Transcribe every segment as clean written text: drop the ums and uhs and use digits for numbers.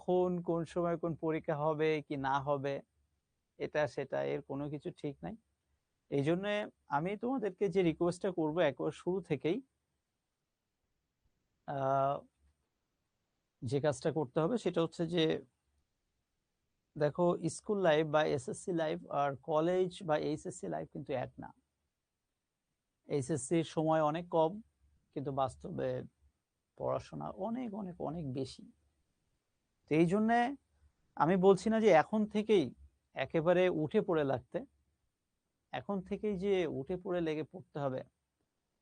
কখন কোন সময় কোন পরীক্ষা হবে কি না হবে এটা সেটা এর কোনো কিছু ঠিক নাই। এই জন্য আমি তোমাদেরকে যে রিকোয়েস্টটা করবো একবার শুরু থেকেই যে কাজটা করতে হবে সেটা হচ্ছে যে দেখো স্কুল লাইফ বা এসএসসি লাইফ আর কলেজ বা এইচএসসি লাইফ কিন্তু এক না। এইচএসসির সময় অনেক কম, কিন্তু বাস্তবে পড়াশোনা অনেক অনেক অনেক বেশি। তো এই জন্যে আমি বলছি না যে এখন থেকেই একেবারে উঠে পড়ে লাগতে, এখন থেকেই যে উঠে পড়ে লেগে পড়তে হবে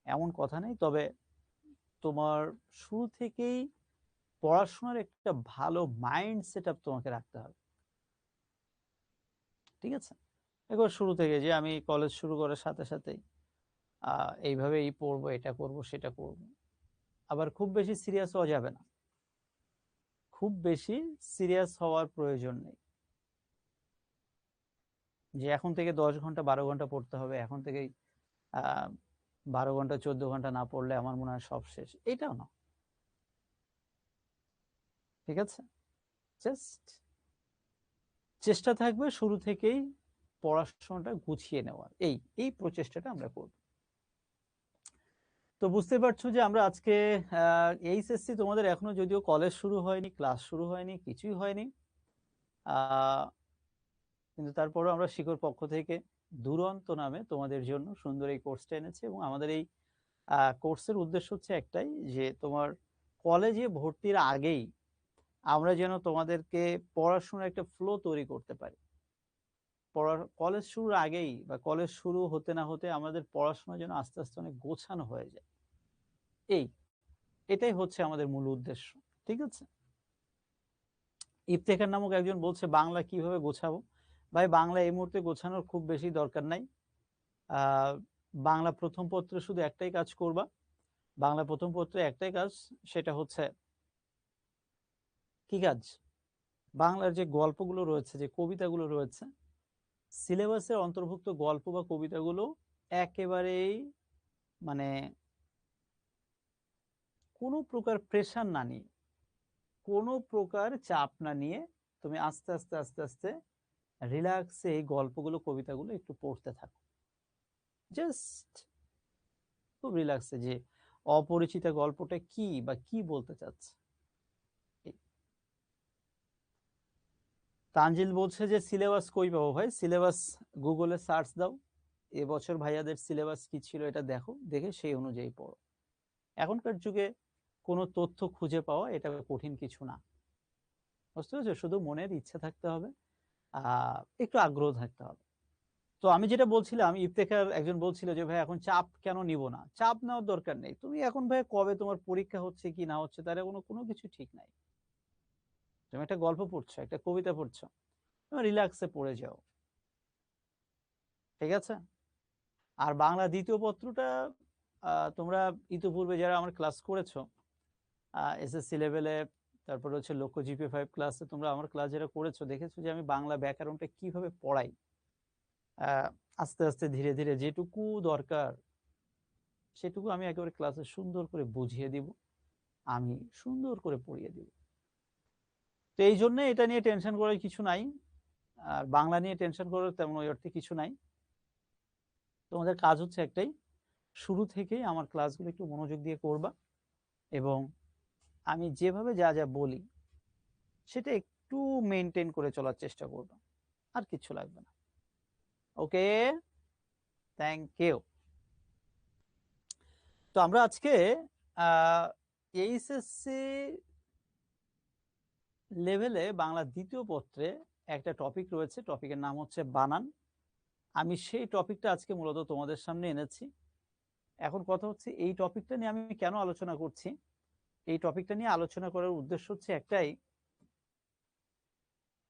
এমন কথা নেই। তবে তোমার শুরু থেকেই পড়াশোনার একটা ভালো মাইন্ড সেট আপ তোমাকে রাখতে হবে, ঠিক আছে? একবার শুরু থেকে যে আমি কলেজ শুরু করার সাথে সাথেই এইভাবেই পড়বো, এটা করব সেটা করব, আবার খুব বেশি সিরিয়াস হওয়া যাবে না। খুব বেশি সিরিয়াস হওয়ার প্রয়োজন নেই যে এখন থেকে 10 ঘন্টা 12 ঘন্টা পড়তে হবে, এখন থেকেই 12 ঘন্টা 14 ঘন্টা না পড়লে আমার মনে হয় সব শেষ, এটাও না। ঠিক আছে, জাস্ট চেষ্টা থাকবে শুরু থেকেই পড়াশোনাটা গুছিয়ে নেওয়ার, এই প্রচেষ্টাটা আমরা করব। তো বুঝতে পারছো যে আমরা আজকে এইচএসসি তোমাদের এখনো যদিও কলেজ শুরু হয়নি, ক্লাস শুরু হয়নি, কিছুই হয়নি, কিন্তু তারপরেও আমরা শিকড় পক্ষ থেকে দুরন্ত নামে তোমাদের জন্য সুন্দর এই কোর্সটা এনেছি। এবং আমাদের এই কোর্সের উদ্দেশ্য হচ্ছে একটাই, যে তোমার কলেজে ভর্তির আগেই আমরা যেন তোমাদেরকে পড়াশোনার একটা ফ্লো তৈরি করতে পারি। কলেজ শুরুর আগেই বা কলেজ শুরু হতে না হতে আমাদের পড়াশোনা যেন আস্তে আস্তে অনেক গোছানো হয়ে যায়, এই এটাই হচ্ছে আমাদের মূল উদ্দেশ্য। ঠিক আছে, ইফতেখার নামক একজন বলছে বাংলা কিভাবে গোছাবো। ভাই, বাংলা এই মুহূর্তে গোছানোর খুব বেশি দরকার নাই। বাংলা প্রথম পত্রে শুধু একটাই কাজ করবা, বাংলা প্রথম পত্রে একটাই কাজ, সেটা হচ্ছে কি কাজ? বাংলার যে গল্পগুলো রয়েছে, যে কবিতাগুলো রয়েছে, সিলেবাসের অন্তর্ভুক্ত গল্প বা কবিতাগুলো একেবারেই মানে কোনো প্রকার প্রেশার না নিয়ে, কোনো প্রকার চাপ না নিয়ে তুমি আস্তে আস্তে আস্তে আস্তে রিল্যাক্সে এই গল্পগুলো কবিতাগুলো একটু পড়তে থাকো। জাস্ট খুব রিল্যাক্সে, যে অপরিচিতা গল্পটা কি বা কি বলতে চাচ্ছে। তানজিল বলছে যে সিলেবাস কই পাবো? ভাই, সিলেবাস গুগলে সার্চ দাও, এবছর ভাইয়াদের সিলেবাস কি ছিল এটা দেখো, দেখে সেই অনুযায়ী পড়ো। এখনকার যুগে কোনো তথ্য খুঁজে পাওয়া এটা কঠিন কিছু না, বুঝতে পেরেছো? শুধু মনের ইচ্ছা থাকতে হবে, একটু আগ্রহ থাকতে হবে। তো আমি যেটা বলছিলাম, ইফতেখার একজন বলছিল যে ভাই এখন চাপ কেন নিব না। চাপ নেওয়ার দরকার নেই। তুমি এখন ভাই কবে তোমার পরীক্ষা হচ্ছে কি না হচ্ছে তার কোনো কিছু ঠিক নাই। তুমি একটা গল্প পড়ছো, একটা কবিতা পড়ছো, তুমি রিল্যাক্সে পড়ে যাও, ঠিক আছে? আর বাংলা দ্বিতীয় পত্রটা তোমরা ইতিপূর্বে যারা আমার ক্লাস করেছো এসএসসি লেভেলে, তারপরে হচ্ছে লক্ষ্য জিপি 5 ক্লাসে, তোমরা আমার ক্লাস যারা করেছো দেখেছো যে আমি বাংলা ব্যাকরণটা কিভাবে পড়াই। আস্তে আস্তে ধীরে ধীরে যেটুকু দরকার সেটুকু আমি একেবারে ক্লাসে সুন্দর করে বুঝিয়ে দিব, আমি সুন্দর করে পড়িয়ে দিব। তো এই জন্য এটা নিয়ে টেনশন করার কিছু নাই, আর বাংলা নিয়ে টেনশন করার তেমন ওই অর্থে কিছু নাই। তোমাদের কাজ হচ্ছে একটাই, শুরু থেকেই আমার ক্লাসগুলো একটু মনোযোগ দিয়ে করবা, এবং আমি যেভাবে যা যা বলি সেটা একটু মেনটেন করে চলার চেষ্টা করবা, আর কিছু লাগবে না। ওকে, থ্যাংক ইউ। তো আমরা আজকে এইচএসসি লেভেলে বাংলা দ্বিতীয় পত্রে একটা টপিক রয়েছে, টপিকের নাম হচ্ছে বানান। আমি সেই টপিকটা আজকে মূলত তোমাদের সামনে এনেছি। এখন কথা হচ্ছে এই টপিকটা নিয়ে আমি কেন আলোচনা করছি। এই টপিকটা নিয়ে আলোচনা করার উদ্দেশ্য হচ্ছে একটাই,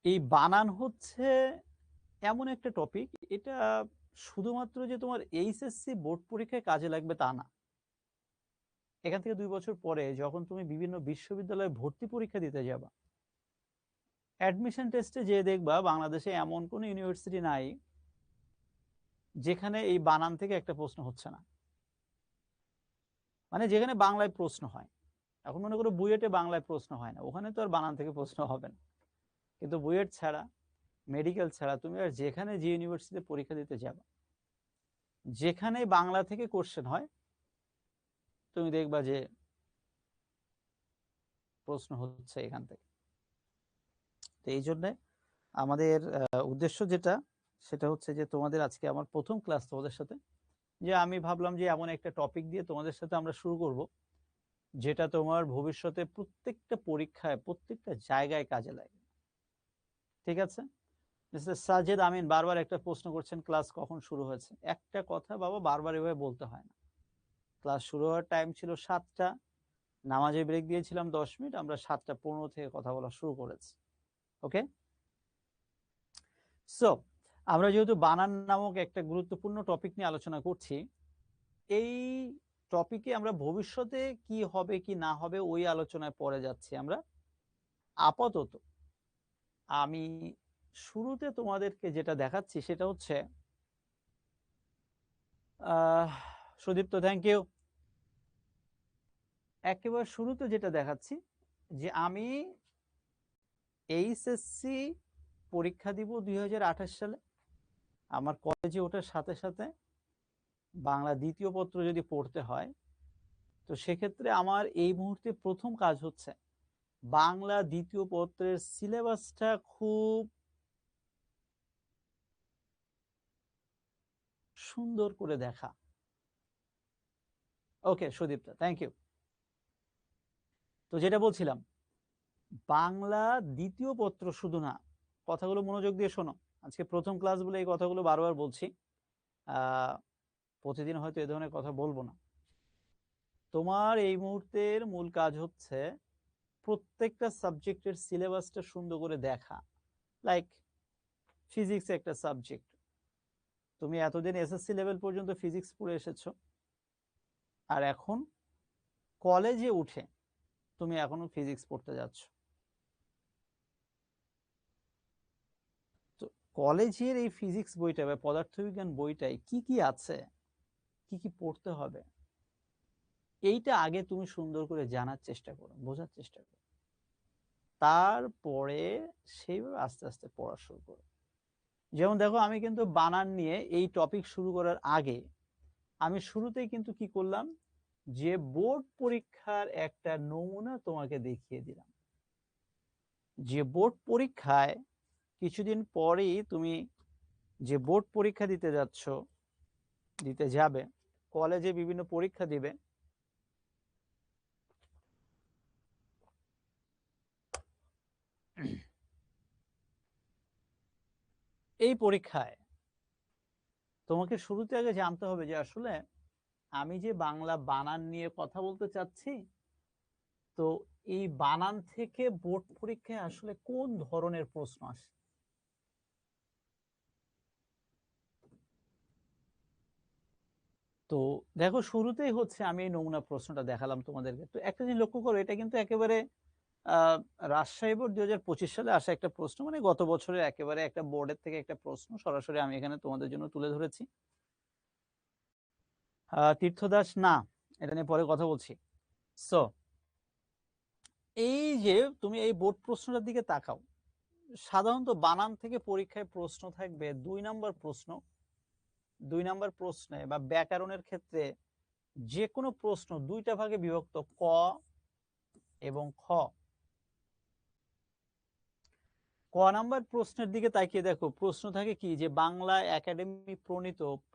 এই বানান হচ্ছে এমন একটা টপিক, এটা শুধুমাত্র যে তোমার এইচএসসি বোর্ড পরীক্ষায় কাজে লাগবে তা না। এখান থেকে 2 বছর পরে যখন তুমি বিভিন্ন বিশ্ববিদ্যালয়ে ভর্তি পরীক্ষা দিতে যাবা, অ্যাডমিশন টেস্টে যে দেখবা বাংলাদেশে এমন কোন ইউনিভার্সিটি নাই যেখানে এই বানান থেকে একটা প্রশ্ন হচ্ছে না, মানে যেখানে বাংলায় প্রশ্ন হয়। এখন মনে করো বুয়েটে বাংলায় প্রশ্ন হয় না, ওখানে তো আর বানান থেকে প্রশ্ন হবে না, কিন্তু বুয়েট ছাড়া, মেডিকেল ছাড়া তুমি আর যেখানে যে ইউনিভার্সিটিতে পরীক্ষা দিতে যাবে, যেখানে বাংলা থেকে কোশ্চেন হয়, তুমি দেখবা যে প্রশ্ন হচ্ছে এখান থেকে। তো এই জন্যে আমাদের উদ্দেশ্য যেটা, সেটা হচ্ছে যে তোমাদের আজকে আমার প্রথম ক্লাস তোমাদের সাথে, যে আমি ভাবলাম যে এমন একটা টপিক দিয়ে তোমাদের সাথে আমরা শুরু করব, যেটা তোমার ভবিষ্যতে প্রত্যেকটা পরীক্ষায় প্রত্যেকটা জায়গায় কাজে লাগে। ঠিক আছে? মিস্টার সাজেদ আমিন বারবার একটা প্রশ্ন করছেন, ক্লাস কখন শুরু হয়েছে? একটা কথা বাবা বারবার এভাবে বলতে হয় না। ক্লাস শুরু হওয়ার টাইম ছিল 7টা, নামাজে ব্রেক দিয়েছিলাম 10 মিনিট, আমরা 7টা 15 থেকে কথা বলা শুরু করেছি। ওকে, সো আমরা যেহেতু বানান নামক একটা গুরুত্বপূর্ণ টপিক নিয়ে আলোচনা করছি, এই টপিকে আমরা ভবিষ্যতে কি হবে কি না হবে ওই আলোচনায় পরে যাচ্ছি আমরা। আপাতত আমি শুরুতে তোমাদেরকে যেটা দেখাচ্ছি সেটা হচ্ছে, সুদীপ্ত থ্যাংক ইউ। একেবারে শুরুতে যেটা দেখাচ্ছি যে আমি এইচএসসি পরীক্ষা দিব 2028 সালে। আমার কলেজে ওঠার সাথে সাথে বাংলা দ্বিতীয় পত্র যদি পড়তে হয়, তো সেক্ষেত্রে আমার এই মুহূর্তে প্রথম কাজ হচ্ছে বাংলা দ্বিতীয় পত্রের সিলেবাসটা খুব সুন্দর করে দেখা। ওকে সুদীপ্তা থ্যাংক ইউ। তো যেটা বলছিলাম, বাংলা দ্বিতীয় পত্র শুধু না, কথাগুলো মনোযোগ দিয়ে শোনো, আজকে প্রথম ক্লাস বলে এই কথাগুলো বারবার বলছি, প্রতিদিন হয়তো এ ধরনের কথা বলবো না। তোমার এই মুহূর্তের মূল কাজ হচ্ছে প্রত্যেকটা সাবজেক্টের সিলেবাসটা সুন্দর করে দেখা। লাইক ফিজিক্স একটা সাবজেক্ট, তুমি এতদিন এসএসসি লেভেল পর্যন্ত ফিজিক্স পড়ে এসেছো, আর এখন কলেজে উঠে তুমি এখনো ফিজিক্স পড়তে যাচ্ছ। তো কলেজের এই ফিজিক্স বইটা বা পদার্থবিজ্ঞান বইটায় কি কি আছে, কি কি পড়তে হবে, এইটা আগে তুমি সুন্দর করে জানার চেষ্টা করো, বোঝার চেষ্টা করো, তারপরে সেইভাবে আস্তে আস্তে পড়া শুরু করো। যেমন দেখো, আমি কিন্তু বানান নিয়ে এই টপিক শুরু করার আগে আমি শুরুতেই কিন্তু কি করলাম, যে বোর্ড পরীক্ষার একটা নমুনা তোমাকে দেখিয়ে দিলাম। যে বোর্ড পরীক্ষায় কিছুদিন পরেই তুমি যে বোর্ড পরীক্ষা দিতে যাচ্ছ, দিতে যাবে, কলেজে বিভিন্ন পরীক্ষা দিবে, এই পরীক্ষায় তোমাকে শুরুতে আগে জানতে হবে যে আসলে আমি যে বাংলা বানান নিয়ে কথা বলতে চাচ্ছি, তো এই বানান থেকে বোর্ড পরীক্ষায় আসলে কোন ধরনের প্রশ্ন আসে। তো দেখো, শুরুতেই হচ্ছে আমি এই নমুনা প্রশ্নটা দেখালাম তোমাদেরকে। তো একটা জিনিস লক্ষ্য করো, এটা কিন্তু একেবারে আহ রাজশাহী বোর্ড 2025 সালে আসা একটা প্রশ্ন, মানে গত বছরের একেবারে একটা বোর্ডের থেকে একটা প্রশ্ন সরাসরি আমি এখানে তোমাদের জন্য তুলে ধরেছি। তীর্থদাস না, এটা নিয়ে পরে কথা বলছি। সো এই যে তুমি এই বোর্ড প্রশ্নটার দিকে তাকাও, সাধারণত বানান থেকে পরীক্ষায় প্রশ্ন থাকবে 2 নম্বর প্রশ্ন। 2 নম্বর প্রশ্নে বা ব্যাকরণের ক্ষেত্রে যে কোনো প্রশ্ন 2টা ভাগে বিভক্ত, ক এবং খ। ক নাম্বার প্রশ্নের দিকে তাকিয়ে দেখো, প্রশ্ন থাকে কি, যে বাংলা একাডেমি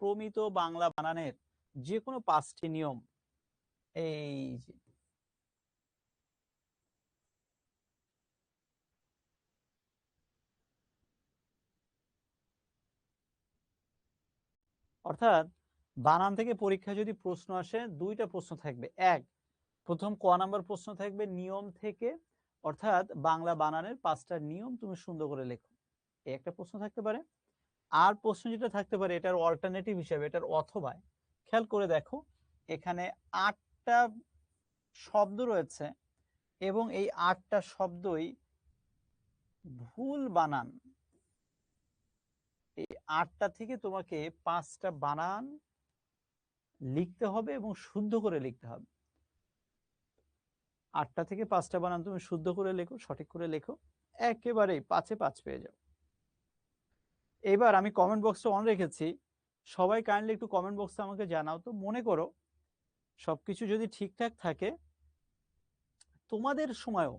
প্রমিত বাংলা বানানের যে কোনো 5টি নিয়ম। এই যে অর্থাৎ বানান থেকে পরীক্ষা যদি প্রশ্ন আসে, 2টা প্রশ্ন থাকবে। প্রথম ক নাম্বার প্রশ্ন থাকবে নিয়ম থেকে, অর্থাৎ বাংলা বানানের 5টা নিয়ম তুমি সুন্দর করে লেখো, এই একটা প্রশ্ন থাকতে পারে। আর প্রশ্ন যেটা থাকতে পারে, এটার অল্টারনেটিভ হিসেবে, এটার অথবা, খেয়াল করে দেখো, এখানে 8টা শব্দ রয়েছে এবং এই 8টা শব্দই ভুল বানান। এই 8টা থেকে তোমাকে 5টা বানান লিখতে হবে এবং শুদ্ধ করে লিখতে হবে। 8টা থেকে 5টা বানান তুমি শুদ্ধ করে লেখো, সঠিক করে লেখো, একেবারেই 5-এ 5 পেয়ে যাও। এবার আমি কমেন্ট বক্সটা অন রেখেছি, সবাই কাইন্ডলি একটু কমেন্ট বক্সে আমাকে জানাও তো, মনে করো সবকিছু যদি ঠিকঠাক থাকে তোমাদের সময়ও,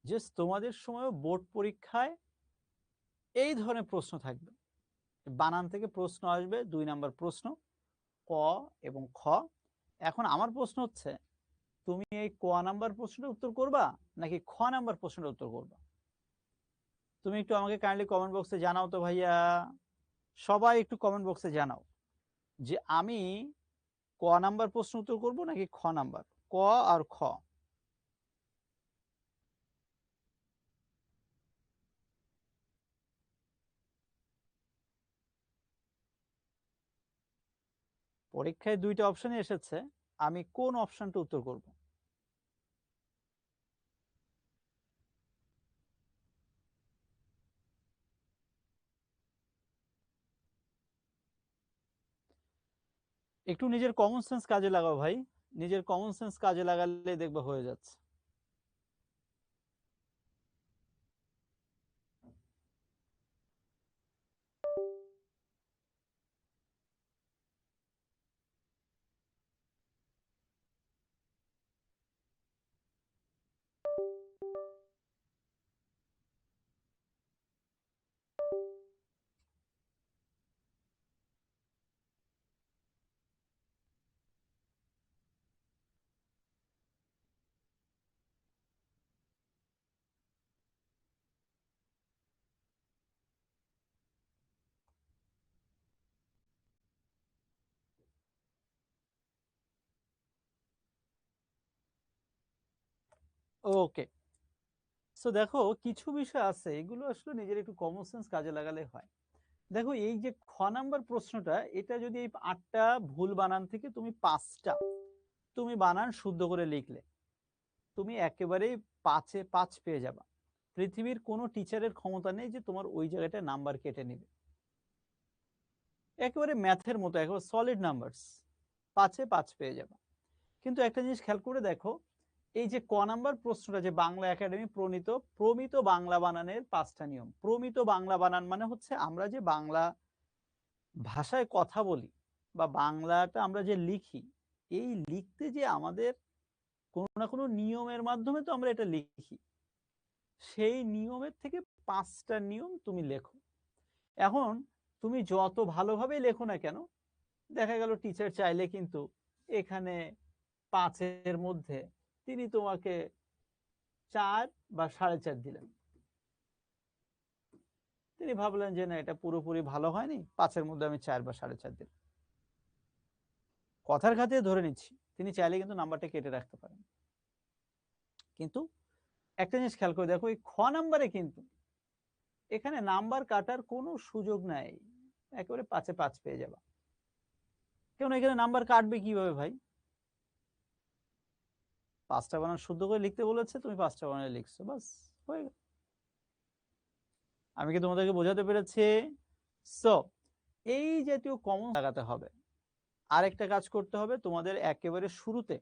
জাস্ট তোমাদের সময়ও বোর্ড পরীক্ষায় এই ধরনের প্রশ্ন থাকবে। বানান থেকে প্রশ্ন আসবে, 2 নাম্বার প্রশ্ন, ক এবং খ। এখন আমার প্রশ্ন হচ্ছে, তুমি এই ক নাম্বার প্রশ্নটা উত্তর করবা নাকি খ নাম্বার প্রশ্নটা উত্তর করবা? তুমি একটু আমাকে কাইন্ডলি কমেন্ট বক্সে জানাও তো ভাইয়া, সবাই একটু কমেন্ট বক্সে জানাও যে আমি ক নাম্বার প্রশ্ন উত্তর করব নাকি খ নাম্বার, ক আর খ। পরীক্ষায় 2টা অপশনই এসেছে, আমি কোন অপশনটা উত্তর করব? একটু নিজের কমন সেন্স কাজে লাগাও ভাই, নিজের কমন সেন্স কাজে লাগালে দেখবে হয়ে যাচ্ছে। ওকে, সো দেখো কিছু বিষয় আছে এগুলো আসলে নিজের একটু কমন সেন্স কাজে লাগালে হয়। দেখো এই যে খ নাম্বার প্রশ্নটা, এটা যদি এই 8টা ভুল বানান থেকে তুমি 5টা তুমি বানান শুদ্ধ করে লিখলে, তুমি একেবারেই 5-এ 5 পেয়ে যাবা। পৃথিবীর কোনো টিচারের ক্ষমতা নেই যে তোমার ওই জায়গাটা নাম্বার কেটে নিবে। একেবারে ম্যাথের মতো, একেবারে সলিড নাম্বারস, 5-এ 5 পেয়ে যাবা। কিন্তু একটা জিনিস খেয়াল করে দেখো, এই যে ক নাম্বার প্রশ্নটা, যে বাংলা একাডেমি প্রণীত প্রমিত বাংলা বানানের 5টা নিয়ম। প্রমিত বাংলা বানান মানে হচ্ছে আমরা যে বাংলা ভাষায় কথা বলি বা বাংলাটা আমরা যে লিখি, এই লিখতে যে আমাদের কোনো না কোনো নিয়মের মাধ্যমে তো আমরা এটা লিখি, সেই নিয়মের থেকে 5টা নিয়ম তুমি লেখো। এখন তুমি যত ভালোভাবে লেখো না কেন, দেখা গেল টিচার চাইলে কিন্তু এখানে 5-এর মধ্যে তিনি তোমাকে 4 বা 4.5 দিলেন। তিনি ভাবলেন যে না, এটা পুরোপুরি ভালো হয়নি, 5-এর মধ্যে আমি 4 বা 4.5 দিলাম। কথার খাতিরে ধরে নিচ্ছি, তিনি চাইলে কিন্তু নাম্বারটা কেটে রাখতে পারেন। কিন্তু একটা জিনিস খেয়াল করে দেখো, এই খ নাম্বারে কিন্তু এখানে নাম্বার কাটার কোনো সুযোগ নাই, একেবারে 5-এ 5 পেয়ে যাবা। কেন এখানে নাম্বার কাটবে কিভাবে ভাই? 5টা বানান শুদ্ধ করে লিখতে বলেছে, তুমি 5টা বানানে লিখছো, বাস হয়ে গেল। আমি কি তোমাদেরকে বোঝাতে পেরেছি? সো এই জাতীয় কমন লাগাতে হবে। আরেকটা কাজ করতে হবে, তোমাদের একেবারে শুরুতে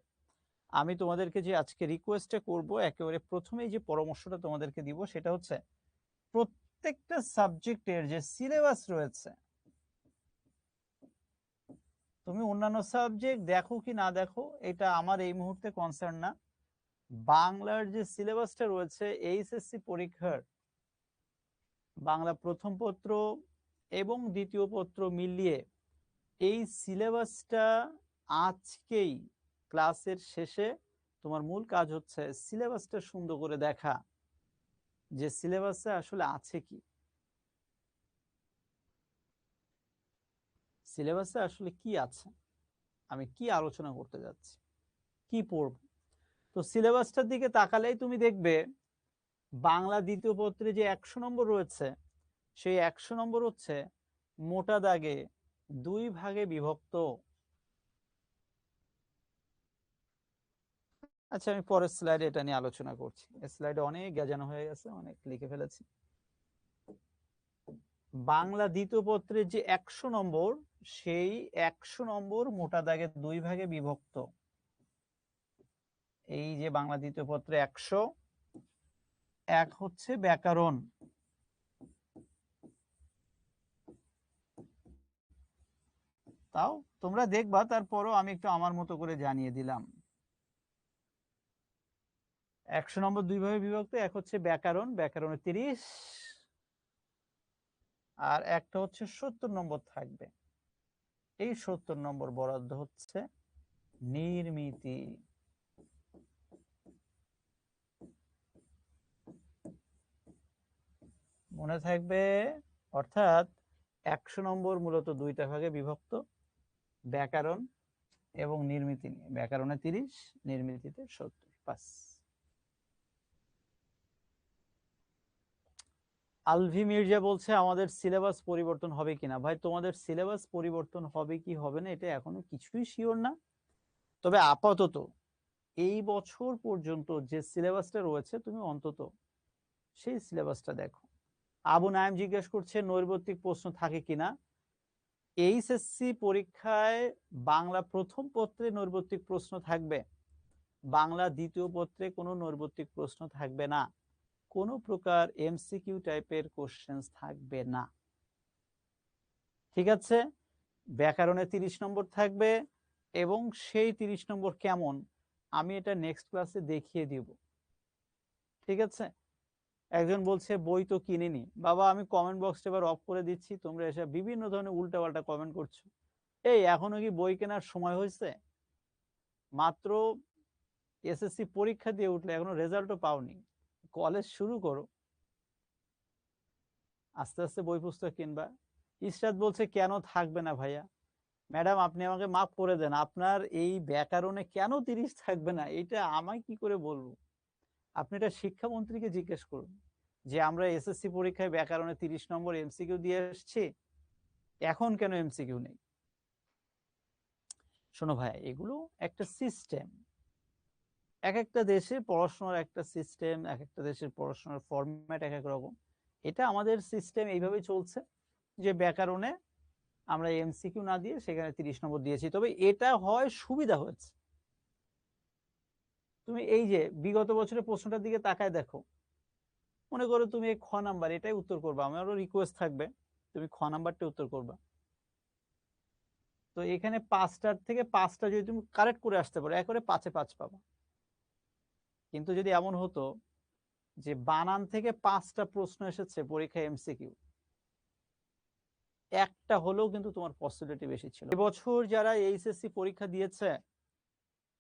আমি তোমাদেরকে যে আজকে রিকোয়েস্টটা করব, একেবারে প্রথমেই যে পরামর্শটা তোমাদেরকে দিব সেটা হচ্ছে, প্রত্যেকটা সাবজেক্টের যে সিলেবাস রয়েছে, তুমি অন্যান্য সাবজেক্ট দেখো কি না দেখো এটা আমার এই মুহূর্তে কনসার্ন না। বাংলার যে সিলেবাসটা রয়েছে এইচএসসি পরীক্ষার, বাংলা প্রথম পত্র এবং দ্বিতীয় পত্র মিলিয়ে এই সিলেবাসটা আজকেই ক্লাসের শেষে তোমার মূল কাজ হচ্ছে সিলেবাসটা সুন্দর করে দেখা, যে সিলেবাসে আসলে আছে কি, সিলেবাসে আসলে কি আছে, আমি কি আলোচনা করতে যাচ্ছি, কি পড়ব। তো সিলেবাসটার দিকে তাকালেই তুমি দেখবে বাংলা দ্বিতীয় পত্রে যে 100 নম্বর রয়েছে, সেই 100 নম্বর হচ্ছে মোটা দাগে 2 ভাগে বিভক্ত। আচ্ছা, আমি পরের স্লাইডে এটা নিয়ে আলোচনা করছি, স্লাইডে অনেক গেজানো হয়ে গেছে, অনেক লিখে ফেলেছি। বাংলা দ্বিতীয় পত্রের যে 100 নম্বর, সেই 100 নম্বর মোটা দাগে 2 ভাগে বিভক্ত। এই যে বাংলা দ্বিতীয় পত্রে 101 হচ্ছে ব্যাকরণ। তাও তোমরা দেখবা, তারপরও আমি একটু আমার মতো করে জানিয়ে দিলাম। 100 নম্বর দুই ভাবে বিভক্ত, এক হচ্ছে ব্যাকরণ, ব্যাকরণে 30, আর একটা হচ্ছে 70 নম্বর থাকবে। এই 70 নম্বর বরাদ্দ হচ্ছে নির্মিতি। মনে থাকবে, অর্থাৎ 100 নম্বর মূলত দুইটা ভাগে বিভক্ত, ব্যাকরণ এবং নির্মিতি নিয়ে। ব্যাকরণে 30, নির্মিতিতে 70। পাস। আলভি মির্জা বলছে আমাদের সিলেবাস পরিবর্তন হবে কিনা। ভাই, তোমাদের সিলেবাস পরিবর্তন হবে কি হবে না এটা এখনো কিছুই শিওর না। তবে আপাতত এই বছর পর্যন্ত যে সিলেবাসটা রয়েছে তুমি অন্তত সেই সিলেবাসটা দেখো। আবু নাইম জিজ্ঞেস করছে নৈর্ব্যক্তিক প্রশ্ন থাকে কিনা। এইচএসসি পরীক্ষায় বাংলা প্রথম পত্রে নৈর্ব্যক্তিক প্রশ্ন থাকবে, বাংলা দ্বিতীয় পত্রে কোনো নৈর্ব্যক্তিক প্রশ্ন থাকবে না, কোনো প্রকার এমসিকিউ টাইপের কোশ্চেন থাকবে না। ঠিক আছে? ব্যাকরণে 30 নম্বর থাকবে, এবং সেই 30 নম্বর কেমন আমি এটা নেক্সট ক্লাসে দেখিয়ে দিব। ঠিক আছে? একজন বলছে বই তো কিনিনি। বাবা, আমি কমেন্ট বক্সটা এবার অফ করে দিচ্ছি, তোমরা এসে বিভিন্ন ধরনের উল্টাপাল্টা কমেন্ট করছো। এই এখনো কি বই কেনার সময় হয়েছে? মাত্র এসএসসি পরীক্ষা দিয়ে উঠলে, এখনো রেজাল্টও পাওনি, কলেজ শুরু করো, আস্তে আস্তে বই পুস্তক কিনবা। ইশরাত বলছে কেন থাকবে না ভাইয়া। ম্যাডাম, আপনি আমাকে মাফ করে দেন, আপনার এই ব্যাকরণে কেন 30 থাকবে না এটা আমায় কি করে বলবো? আপনি এটা শিক্ষামন্ত্রীকে জিজ্ঞেস করুন যে আমরা এসএসসি পরীক্ষায় ব্যাকরণে 30 নম্বর এমসিকিউ দিয়ে এসেছি, এখন কেন এমসিকিউ নেই? শোনো ভাই, এগুলো একটা সিস্টেম। এক একটা দেশের পড়াশোনার একটা সিস্টেম, এক একটা দেশের পড়াশোনার ফরম্যাট এক এক রকম। এটা আমাদের সিস্টেম এইভাবে চলছে যে ব্যাকরণে আমরা এমসিকিউ না দিয়ে সেখানে 30 নম্বর দিয়েছি। তবে এটা হয় সুবিধা হয়েছে। তুমি এই যে বিগত বছরের প্রশ্নটার দিকে তাকায় দেখো, মনে করো তুমি এই খ নাম্বার এটাই উত্তর করবা, আমারও রিকোয়েস্ট থাকবে তুমি খ নাম্বারটা উত্তর করবা। তো এখানে 5টার থেকে 5টা যদি তুমি কারেক্ট করে আসতে পারো, একবারে 5-এ 5 পাবা। কিন্তু যদি এমন হতো যে বানান থেকে 5টা প্রশ্ন এসেছে পরীক্ষায় এমসিকিউ, একটা হলেও কিন্তু তোমার পসিবিলিটি বেশি ছিল। এবছর যারা এইচএসসি পরীক্ষা দিয়েছে,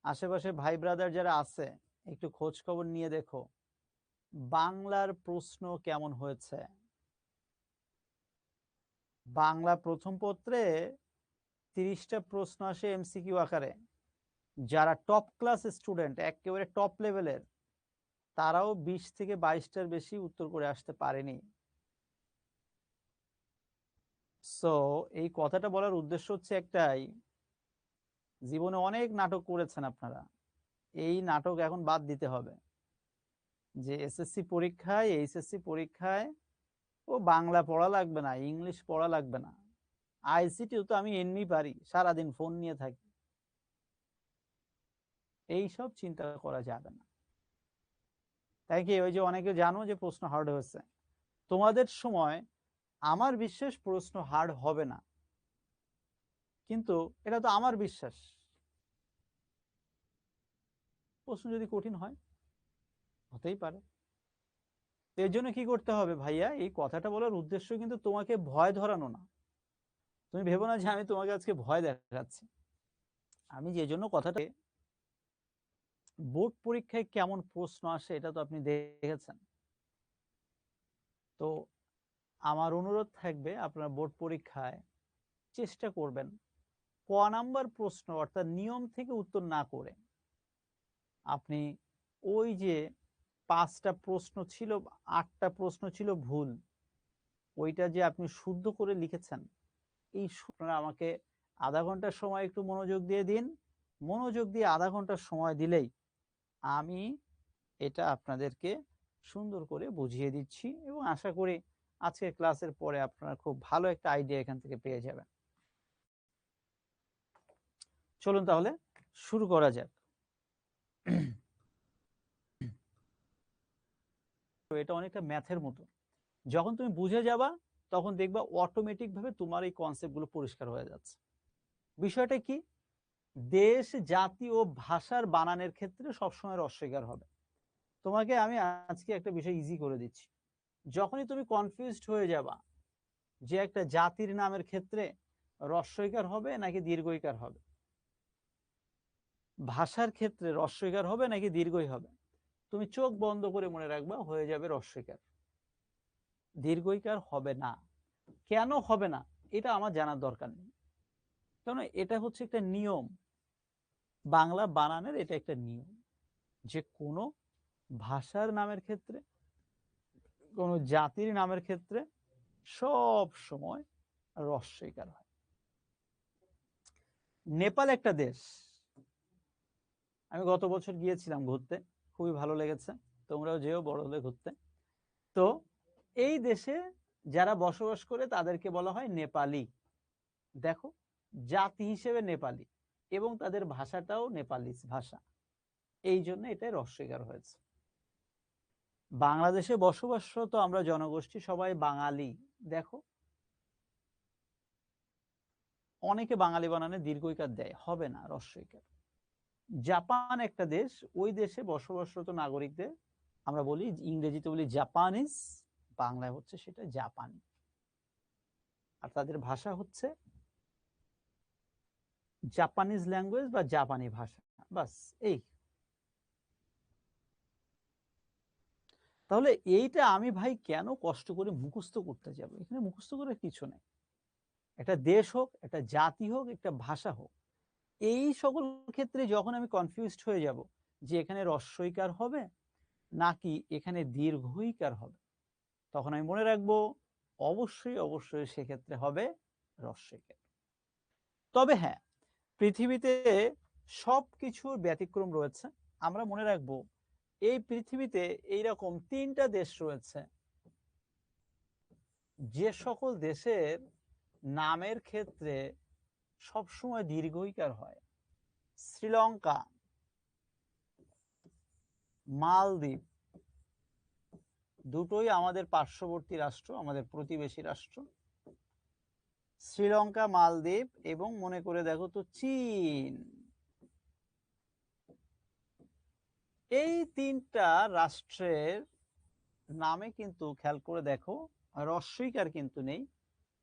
আশেপাশে ভাই ব্রাদার যারা আছে, একটু খোঁজ খবর নিয়ে দেখো বাংলার প্রশ্ন কেমন হয়েছে। বাংলা প্রথম পত্রে 30টা প্রশ্ন আসে এমসিকিউ আকারে। যারা টপ ক্লাস স্টুডেন্ট, একেবারে টপ লেভেলের, তারাও 20 থেকে 22টার বেশি উত্তর করে আসতে পারেনি। সো এই কথাটা বলার উদ্দেশ্য হচ্ছে একটাই, জীবনে অনেক নাটক করেছেন আপনারা, এই নাটক এখন বাদ দিতে হবে। যে এসএসসি পরীক্ষায়, এইচএসসি পরীক্ষায় ও বাংলা পড়া লাগবে না, ইংলিশ পড়া লাগবে না, আইসিটিও তো আমি এমনি পারি, সারাদিন ফোন নিয়ে থাকি, এই সব চিন্তা করা যাবে না। তাই কি ওই যে অনেকে জানো যে প্রশ্ন হার্ড হয়েছে, তোমাদের সময় আমার বিশ্বাস প্রশ্ন হার্ড হবে না, কিন্তু এটা তো আমার বিশ্বাস, প্রশ্ন যদি কঠিন হয় হতেই পারে। এর জন্য কি করতে হবে ভাইয়া, এই কথাটা বলার উদ্দেশ্য কিন্তু তোমাকে ভয় ধরানো না। তুমি ভেবো না যে আমি তোমাকে আজকে ভয় দেখাচ্ছি। আমি যে জন্য কথাটা, বোর্ড পরীক্ষায় কেমন প্রশ্ন আসে এটা তো আপনি দেখেছেন। তো আমার অনুরোধ থাকবে আপনার বোর্ড পরীক্ষায় চেষ্টা করবেন ক নাম্বার প্রশ্ন অর্থাৎ নিয়ম থেকে উত্তর না করে আপনি ওই যে 5টা প্রশ্ন ছিল, 8টা প্রশ্ন ছিল ভুল, ওইটা যে আপনি শুদ্ধ করে লিখেছেন, এই আপনারা আমাকে আধা ঘন্টার সময় একটু মনোযোগ দিয়ে দিন। মনোযোগ দিয়ে আধা ঘন্টার সময় দিলেই আমি এটা আপনাদেরকে সুন্দর করে বুঝিয়ে দিচ্ছি, এবং আশা করি আজকের ক্লাসের পরে আপনারা খুব ভালো একটা আইডিয়া এখান থেকে পেয়ে যাবেন। চলুন তাহলে শুরু করা যাক। এটা অনেকটা ম্যাথের মতো। যখন তুমি বুঝে যাবা তখন দেখবা অটোমেটিক ভাবে তোমার এই কনসেপ্টগুলো পরিষ্কার হয়ে যাচ্ছে। বিষয়টা কি? দেশ, জাতি ও ভাষার বানানের ক্ষেত্রে সবসময় রস্বইকার হবে। তোমাকে আমি আজকে একটা বিষয় ইজি করে দিচ্ছি। যখনই তুমি কনফিউজড হয়ে যাবা যে একটা জাতির নামের ক্ষেত্রে রস্বইকার হবে নাকি দীর্ঘইকার হবে, ভাষার ক্ষেত্রে রস্বইকার হবে নাকি দীর্ঘই হবে, তুমি চোখ বন্ধ করে মনে রাখবা হয়ে যাবে রস্বইকার, দীর্ঘইকার হবে না। কেন হবে না এটা আমার জানার দরকার নেই, কারণ এটা হচ্ছে একটা নিয়ম, বাংলা বানানের এটা একটা নিয়ম যে কোনো ভাষার নামের ক্ষেত্রে, কোনো জাতির নামের ক্ষেত্রে সব সময় রস্বইকার হয়। নেপাল একটা দেশ, আমি গত বছর গিয়েছিলাম ঘুরতে, খুবই ভালো লেগেছে, তোমরাও যেও বড় হলে ঘুরতে। তো এই দেশে যারা বসবাস করে তাদেরকে বলা হয় নেপালি। দেখো, জাতি হিসেবে নেপালি এবং তাদের ভাষাটাও নেপালি ভাষা, এই জন্য এটা রস্বইকার হয়েছে। বাংলাদেশে বসবাসরত আমরা জনগোষ্ঠী সবাই বাঙালি, দেখো অনেকে বাঙালি বানানে দীর্ঘইকার দেয়, হবে না রস্বইকার। জাপান একটা দেশ, ওই দেশে বসবাসরত নাগরিকদের আমরা বলি, ইংরেজিতে বলি জাপানিজ, বাংলায় হচ্ছে সেটা জাপানি, আর তাদের ভাষা হচ্ছে জাপানিজ ল্যাঙ্গুয়েজ বা জাপানি ভাষা, বাস এই। তাহলে এইটা আমি ভাই কেন কষ্ট করে মুখস্থ করতে যাব? এখানে মুখস্থ করার কিছু নেই। একটা দেশ হোক, একটা জাতি হোক, একটা ভাষা হোক, এই সকল ক্ষেত্রে যখন আমি কনফিউজড হয়ে যাব যে এখানে রস্বইকার হবে নাকি এখানে দীর্ঘইকার হবে, তখন আমি মনে রাখবো অবশ্যই অবশ্যই সেক্ষেত্রে হবে রস্বইকার। তবে হ্যাঁ, পৃথিবীতে সব কিছুর ব্যতিক্রম রয়েছে। আমরা মনে রাখবো এই পৃথিবীতে এইরকম 3টা দেশ রয়েছে যে সকল দেশের নামের ক্ষেত্রে সবসময় দীর্ঘইকার হয়। শ্রীলঙ্কা, মালদ্বীপ, দুটোই আমাদের পার্শ্ববর্তী রাষ্ট্র, আমাদের প্রতিবেশী রাষ্ট্র। শ্রীলঙ্কা, মালদ্বীপ এবং মনে করে দেখো তো চীন, এই 3টা রাষ্ট্রের নামে কিন্তু খেয়াল করে দেখো রস্বইকার কিন্তু নেই,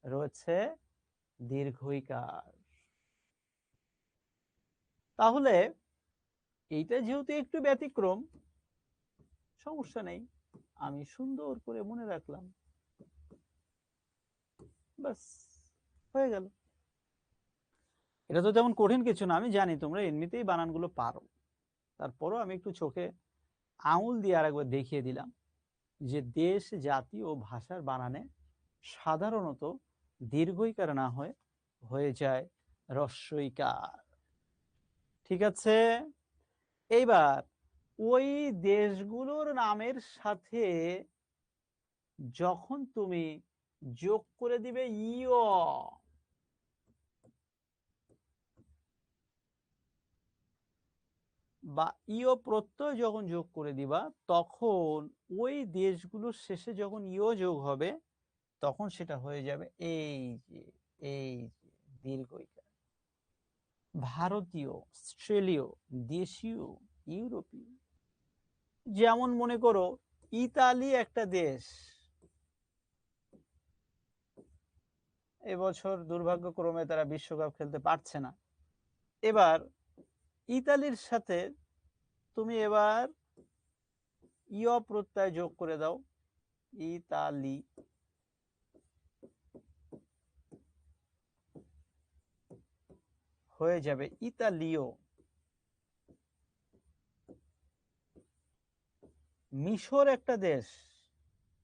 রয়েছে দীর্ঘইকার। তাহলে এইটা যেহেতু একটু ব্যতিক্রম, সমস্যা নেই, আমি সুন্দর করে মনে রাখলাম, বাস হয়ে গেল। এটা তো তেমন কঠিন কিছু না, আমি জানি তোমরা এমনিতেই বানানগুলো পারো, তারপরও আমি একটু চোখে আঙুল দিয়ে আরেকবার দেখিয়ে দিলাম যে দেশ, জাতি ও ভাষার বানানে সাধারণত দীর্ঘইকার না হয়ে হয়ে যায় রস্বইকার। ঠিক আছে, এইবার ওই দেশগুলোর নামের সাথে যখন তুমি যোগ করে দিবে ইয়, বা ইয় প্রত্যয় যখন যোগ করে দিবা, তখন ওই দেশগুলোর শেষে যখন ইয় যোগ হবে তখন সেটা হয়ে যাবে এই যে, এই যে দীর্ঘইকার। ভারতীয়, অস্ট্রেলীয়, দেশীয়, ইউরোপীয়। যেমন মনে করো ইতালি একটা দেশ, এবছর দুর্ভাগ্যক্রমে তারা বিশ্বকাপ খেলতে পারছে না। এবার ইতালির সাথে তুমি এবার ইয় প্রত্যয় যোগ করে দাও, ইতালি, হয়ে যাবে ইতালীয়। মিশর একটা দেশ,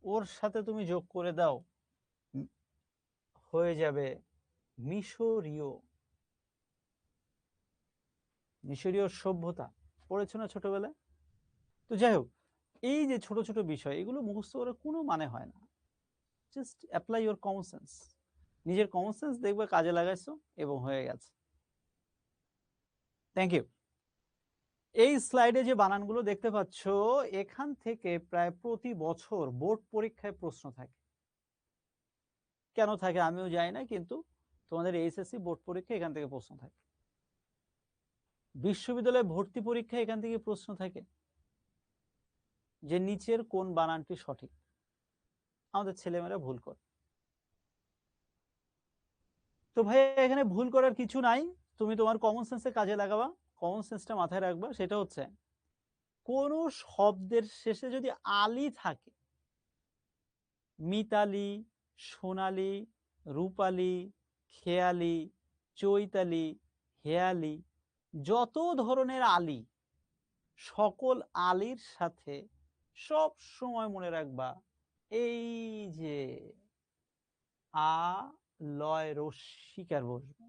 ওর সাথে তুমি যোগ করে দাও, হয়ে যাবে মিশরীয়। মিশরীয় সভ্যতা পড়েছো না ছোটবেলায়? তো যাই হোক, এই যে ছোট ছোট বিষয়, এগুলো মুখস্থ করার কোনো মানে হয় না, just apply your common sense. নিজের কমন সেন্স দেখবে কাজে লাগাইছো এবং হয়ে গেছে। Thank you. এই স্লাইডে যে বানানগুলো দেখতে পাচ্ছ এখান থেকে প্রায় প্রতি বছর বোর্ড পরীক্ষায় প্রশ্ন থাকে। কেন থাকে আমিও জানি না, কিন্তু তোমাদের এইচএসসি বোর্ড পরীক্ষা এখান থেকে প্রশ্ন থাকে, বিশ্ববিদ্যালয়ে ভর্তি পরীক্ষা এখান থেকে প্রশ্ন থাকে যে নিচের কোন বানানটি সঠিক। আমাদের ছেলেমেয়েরা ভুল করে। তো ভাই এখানে ভুল করার কিছু নাই, তুমি তোমার কমন সেন্সে কাজে লাগাবা। কমন সেন্সটা মাথায় রাখবা, সেটা হচ্ছে কোন শব্দের শেষে যদি আলি থাকে, মিতালি, সোনালি, রূপালি, খেয়ালি, চৈতালি, হেয়ালি, যত ধরনের আলি, সকল আলির সাথে সব সময় মনে রাখবা এই যে আ লয় রস্যিকার বসবে।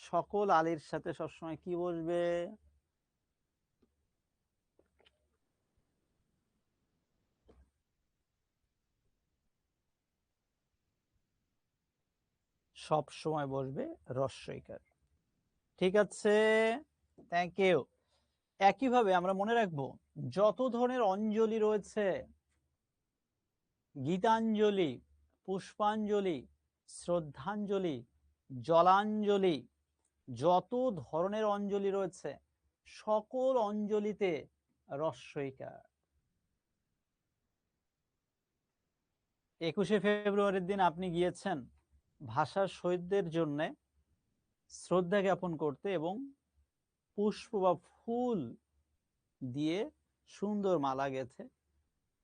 সকল আলির সাথে সবসময় কি বসবে? সব সময় বসবে রস্যইকার। ঠিক আছে, থ্যাংক ইউ। একইভাবে আমরা মনে রাখবো যত ধরনের অঞ্জলি রয়েছে, গীতাঞ্জলি, পুষ্পাঞ্জলি, শ্রদ্ধাঞ্জলি, জলাঞ্জলি, যত ধরনের অঞ্জলি রয়েছে সকল অঞ্জলিতে রস্যইকার। 21শে ফেব্রুয়ারির দিন আপনি গিয়েছেন ভাষার শহীদদের জন্য শ্রদ্ধা জ্ঞাপন করতে এবং পুষ্প বা ফুল দিয়ে সুন্দর মালা গেঁথে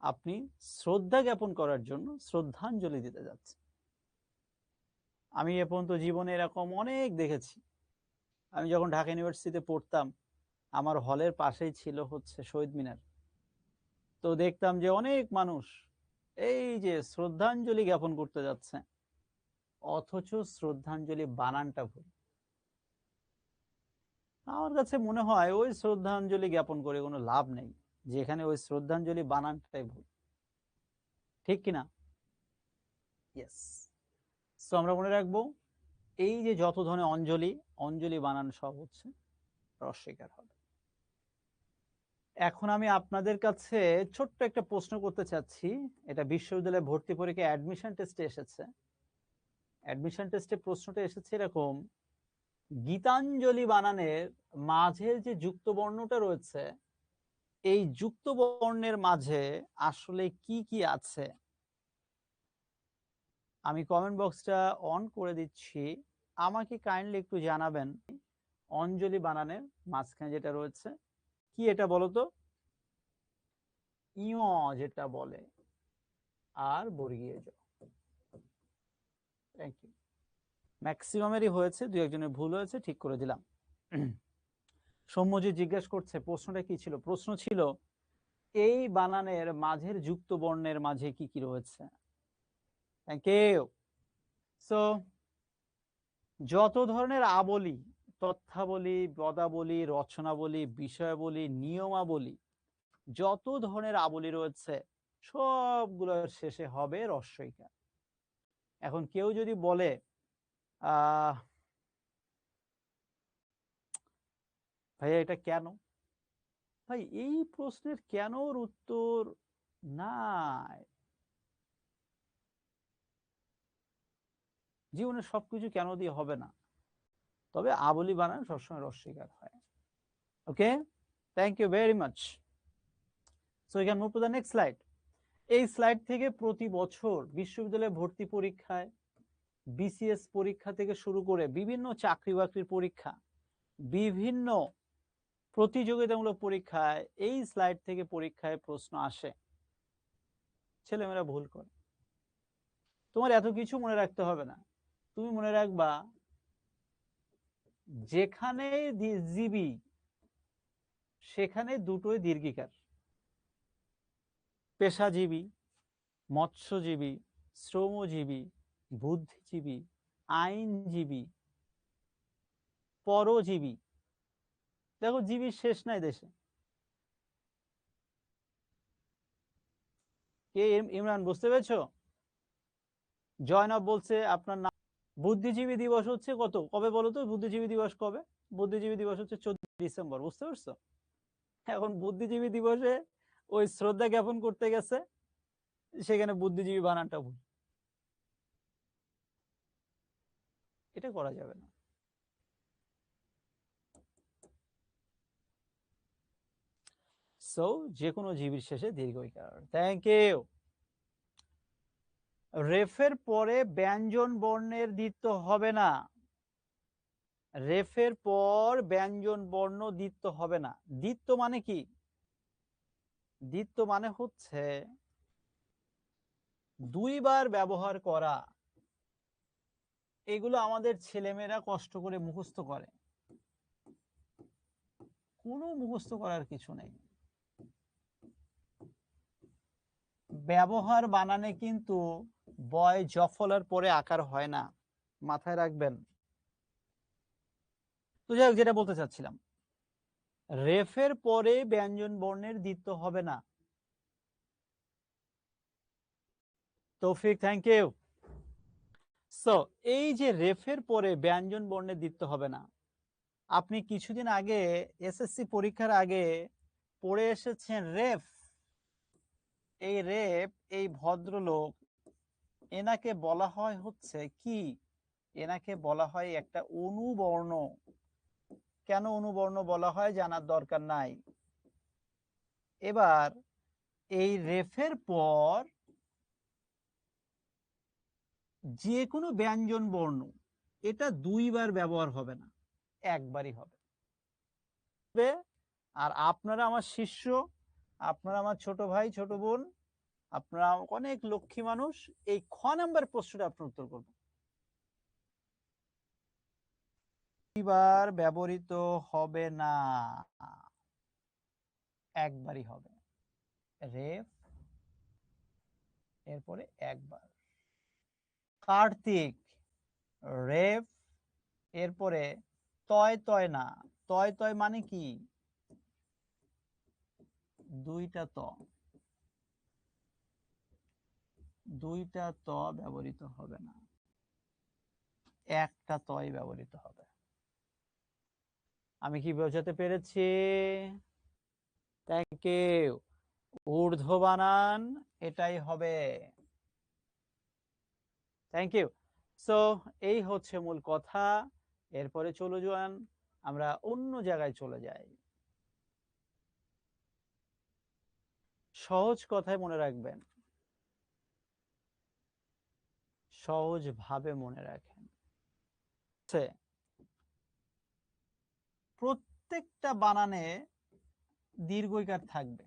আপনি শ্রদ্ধা জ্ঞাপন করার জন্য শ্রদ্ধাঞ্জলি দিতে যাচ্ছেন। আমি এ পর্যন্ত জীবনে এরকম অনেক দেখেছি। আমি যখন ঢাকা ইউনিভার্সিটিতে পড়তাম আমার হলের পাশেই ছিল হচ্ছে শহীদ মিনার। তো দেখতাম যে অনেক মানুষ এই যে শ্রদ্ধাঞ্জলি জ্ঞাপন করতে যাচ্ছে, অথচ শ্রদ্ধাঞ্জলি বানানটা ভুল। আমার কাছে মনে হয় ওই শ্রদ্ধাঞ্জলি জ্ঞাপন করে কোনো লাভ নেই, যেখানে ওই শ্রদ্ধাঞ্জলি বানানটাই ভুল। ঠিক কিনা? ইয়েস। তো আমরা মনে রাখবো এই যে যত ধরনের অঞ্জলি, অঞ্জলি বানান সব হচ্ছে রস্যইকার হবে। এখন আমি আপনাদের কাছে ছোট্ট একটা প্রশ্ন করতে চাচ্ছি। এটা বিশ্ববিদ্যালয়ে ভর্তি পরীক্ষা অ্যাডমিশন টেস্টে এসেছে। অ্যাডমিশন টেস্টে প্রশ্নটা এসেছে এরকম, গীতাঞ্জলি বানানের মাঝের যে যুক্ত বর্ণটা রয়েছে, এই যুক্ত বর্ণের মাঝে আসলে কি কি আছে? আমি কমেন্ট বক্সটা অন করে দিচ্ছি, আমাকে কাইন্ডলি একটু জানাবেন অঞ্জলি বানানের মাঝখানে যেটা রয়েছে কি, এটা বলো তো। ইয় যেটা বলে আর বর্গীয় জ। Thank you. ম্যাক্সিমামেরই হয়েছে, দু একজনের ভুল হয়েছে, ঠিক করে দিলাম। সৌম্যজি জিজ্ঞেস করছে প্রশ্নটা কি ছিল। প্রশ্ন ছিল এই বানানের মাঝের যুক্ত বর্ণের মাঝে কি কি রয়েছে। Thank you. সো যত ধরনের আবলি, তথ্যাবলী, পদাবলী, রচনাবলী, বিষয়াবলী, নিয়মাবলী, যত ধরনের আবলি রয়েছে সবগুলোর শেষে হবে রস্যইকার। এখন কেউ যদি বলে ভাইয়া এটা কেন? ভাই এই প্রশ্নের কেনর উত্তর নাই। জীবনে সবকিছু কেন দিয়ে হবে না, তবে আবলি বানান সবসময় রস্যইকার হয়। Okay, thank you very much. So we can move to the next slide. এই স্লাইড থেকে প্রতি বছর বিশ্ববিদ্যালয়ে ভর্তি পরীক্ষায়, বিসিএস পরীক্ষা থেকে শুরু করে বিভিন্ন চাকরি বাকরির পরীক্ষা, বিভিন্ন প্রতিযোগিতামূলক পরীক্ষায় এই স্লাইড থেকে পরীক্ষায় প্রশ্ন আসে। ছেলেমেয়েরা ভুল করে। তোমার এত কিছু মনে রাখতে হবে না, তুমি মনে রাখবা যেখানে জীবী সেখানে দুটোই দীর্ঘিকার। পেশাজীবী, মৎস্যজীবী, শ্রমজীবী, বুদ্ধিজীবী, আইনজীবী, পরজীবী। দেখো জীবীর শেষ নাই দেশে। কে? ইমরান বুঝতে পেরেছো? জয়নব বলছে আপনার নাম। বুদ্ধিজীবী দিবস হচ্ছে কবে বলো তো? বুদ্ধিজীবী দিবস কবে? বুদ্ধিজীবী দিবস হচ্ছে 14 ডিসেম্বর, বুঝতে পারছো? এখন বুদ্ধিজীবী দিবসে ওই শ্রদ্ধা জ্ঞাপন করতে গেছে, সেখানে বুদ্ধিজীবী বানানটা ভুল। এটা করা যাবে না। সো যে কোনো জীবীর শেষে দীর্ঘ ইকার। Thank you. রেফের পরে ব্যঞ্জন বর্ণের দ্বিত্ব হবে না। রেফের পর ব্যঞ্জন বর্ণ দ্বিত্ব হবে না। দ্বিত্ব মানে কি? দ্বিত্ব মানে হচ্ছে দুইবার ব্যবহার করা। এগুলো আমাদের ছেলেমেয়েরা কষ্ট করে মুখস্থ করে, কোনো মুখস্থ করার কিছু নেই। ব্যবহার বানানে কিন্তু বয় জফলার পরে আকার হয় না, মাথায় রাখবেন। তো যাই হোক, যেটা বলতে চাচ্ছিলাম, রেফের পরে ব্যঞ্জন বর্ণের দ্বিত্ব হবে না। তৌফিক, থ্যাংক ইউ। সো এই যে রেফের পরে ব্যঞ্জন বর্ণের দ্বিত্ব হবে না, আপনি কিছুদিন আগে এসএসসি পরীক্ষার আগে পড়ে এসেছেন রেফ। এই রেফ, এই ভদ্রলোক, এনাকে বলা হয় হচ্ছে কি? এনাকে বলা হয় একটা অনুবর্ণ। কেন অনুবর্ণ বলা হয় জানার দরকার নাই। এবার এই রেফের পর যে কোনো ব্যঞ্জন বর্ণ, এটা দুইবার ব্যবহার হবে না, একবারই হবে। আর আপনারা আমার শিষ্য, আপনারা আমার ছোট ভাই ছোট বোন, আপনারা অনেক লক্ষ্মী মানুষ, এই খ নাম্বার প্রশ্নটা আপনার উত্তর করবেন। দুইবার ব্যবহৃত হবে না, একবারই হবে। রেফ এরপরে একবার। কার্তিক, রেফ এরপরে তয় তয় না। তয় তয় মানে কি? দুইটা ত, দুইটা ত ব্যবহৃত হবে না, একটা তয় ব্যবহৃত হবে। আমি কি বোঝাতে পেরেছি? Thank you. ঊর্ধ্ব বানান এটাই হবে। Thank you. সো এই হচ্ছে মূল কথা। এরপরে চলে যান, আমরা অন্য জায়গায় চলে যাই। সহজ কথায় মনে রাখবেন, সহজ ভাবে মনে রাখেন। প্রত্যেকটা বানানে দীর্ঘ ইকার থাকবে।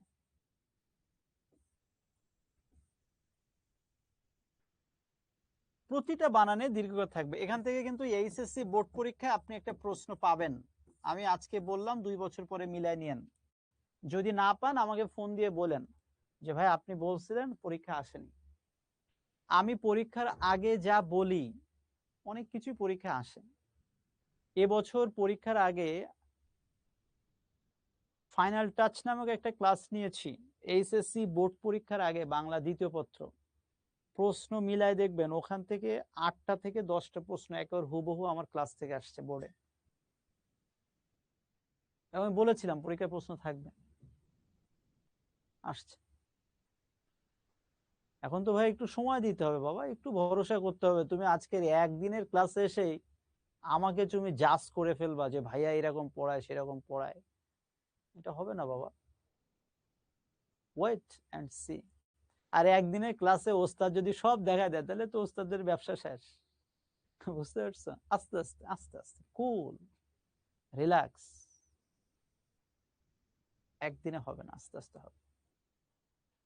প্রতিটা বানানে দীর্ঘ ইকার থাকবে। এখান থেকে কিন্তু এইচএসসি বোর্ড পরীক্ষায় আপনি একটা প্রশ্ন পাবেন। আমি আজকে বললাম, 2 বছর পরে মিলাই নিয়েন। যদি না পান আমাকে ফোন দিয়ে বলেন যে ভাই আপনি বলছিলেন, পরীক্ষা আসেনি। আমি পরীক্ষার আগে যা বলি অনেক কিছু পরীক্ষা আসে। এবছর পরীক্ষার আগে ফাইনাল টাচ নামক একটা ক্লাস নিয়েছি। এইচএসসি বোর্ড পরীক্ষার আগে বাংলা দ্বিতীয় পত্র প্রশ্ন মিলায় দেখবেন, ওখান থেকে 8টা থেকে 10টা প্রশ্ন একেবারে হুবহু আমার ক্লাস থেকে আসছে বোর্ডে। আমি বলেছিলাম পরীক্ষায় প্রশ্ন থাকবে, আসছে। এখন তো ভাই একটু সময় দিতে হবে বাবা, একটু ভরসা করতে হবে। তুমি আজকের একদিনের ক্লাসে এসেই আমাকে তুমি জাজ করে ফেলবা যে ভাইয়া এরকম পড়ায় সেরকম পড়ায়, এটা হবে না বাবা। Wait and C. আর একদিনের ক্লাসে ওস্তাদ যদি সব দেখা দেয় তাহলে তো ওস্তাদের ব্যবসা শেষ। বুঝতে পারছো? আস্তে আস্তে আস্তে আস্তে, কুল, রিল্যাক্স। একদিনে হবে না, আস্তে আস্তে হবে।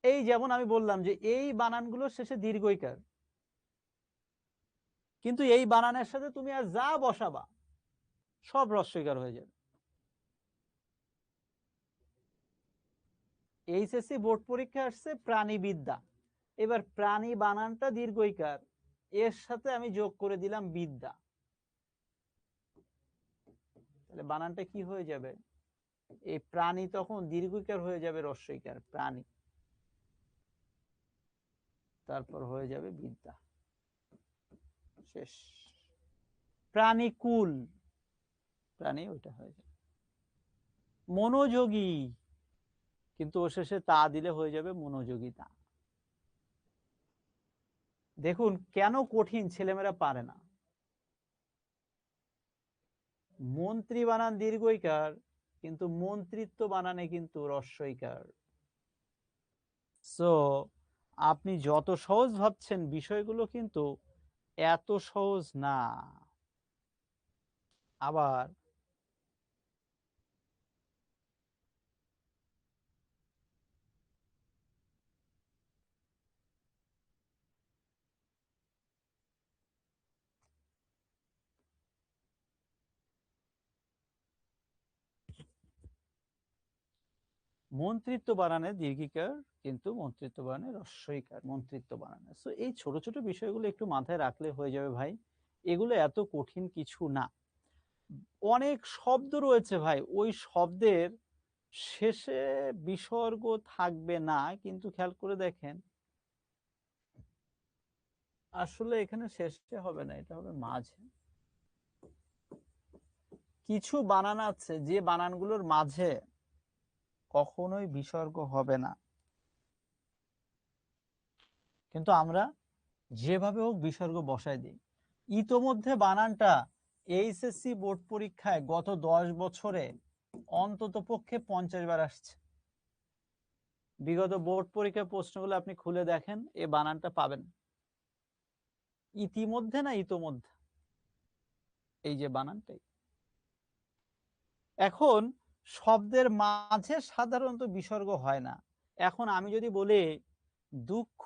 এই যেমন আমি বললাম যে এই বানানগুলো শেষে দীর্ঘ ইকার, কিন্তু এই বানানের সাথে তুমি আর যা বসাবা সব হ্রস্বইকার হয়ে যাবে। এইচএসসি বোর্ড পরীক্ষা আসছে প্রাণীবিদ্যা। এবার প্রাণী বানানটা দীর্ঘ ইকার, এর সাথে আমি যোগ করে দিলাম বিদ্যা, তাহলে বানানটা কি হয়ে যাবে? এই প্রাণী তখন দীর্ঘ ইকার হয়ে যাবে হ্রস্বইকার, প্রাণী, তারপর হয়ে যাবে বিদ্যা, শেষ। প্রাণীকুল, প্রাণী ওইটা হয়ে যাবে। মনোযোগী, কিন্তু ও শেষে তা দিলে হয়ে যাবে মনোযোগিতা। দেখুন কেন কঠিন, ছেলেমেয়েরা পারে না। মন্ত্রী বানান দীর্ঘইকার, কিন্তু মন্ত্রিত্ব বানানে কিন্তু হ্রস্বইকার। সো আপনি যত সহজ ভাবছেন বিষয়গুলো কিন্তু এত সহজ না। আবার মন্ত্রিত্ব বানানে দীর্ঘিকার, কিন্তু মন্ত্রিত্ব বানানে হ্রস্বইকার, মন্ত্রিত্ব বানানে। সো এই ছোট ছোট বিষয়গুলো একটু মাথায় রাখলে হয়ে যাবে ভাই, এগুলো এত কঠিন কিছু না। অনেক শব্দ রয়েছে ভাই, ওই শব্দের শেষে বিসর্গ থাকবে না, কিন্তু খেয়াল করে দেখেন আসলে এখানে শেষে হবে না, এটা হবে মাঝে। কিছু বানান আছে যে বানানগুলোর মাঝে কখনোই বিসর্গ হবে না, কিন্তু আমরা যেভাবে হোক বিসর্গ বসাই দিই। ইতোমধ্যে বানানটা এইচএসসি বোর্ড পরীক্ষায় গত 10 বছরে অন্তত পক্ষে 50 বার আসছে। বিগত বোর্ড পরীক্ষার প্রশ্নগুলো আপনি খুলে দেখেন, এ বানানটা পাবেন। ইতিমধ্যে না ইতোমধ্যে, এই যে বানানটাই। এখন শব্দের মাঝে সাধারণত বিসর্গ হয় না। এখন আমি যদি বলি দুঃখ,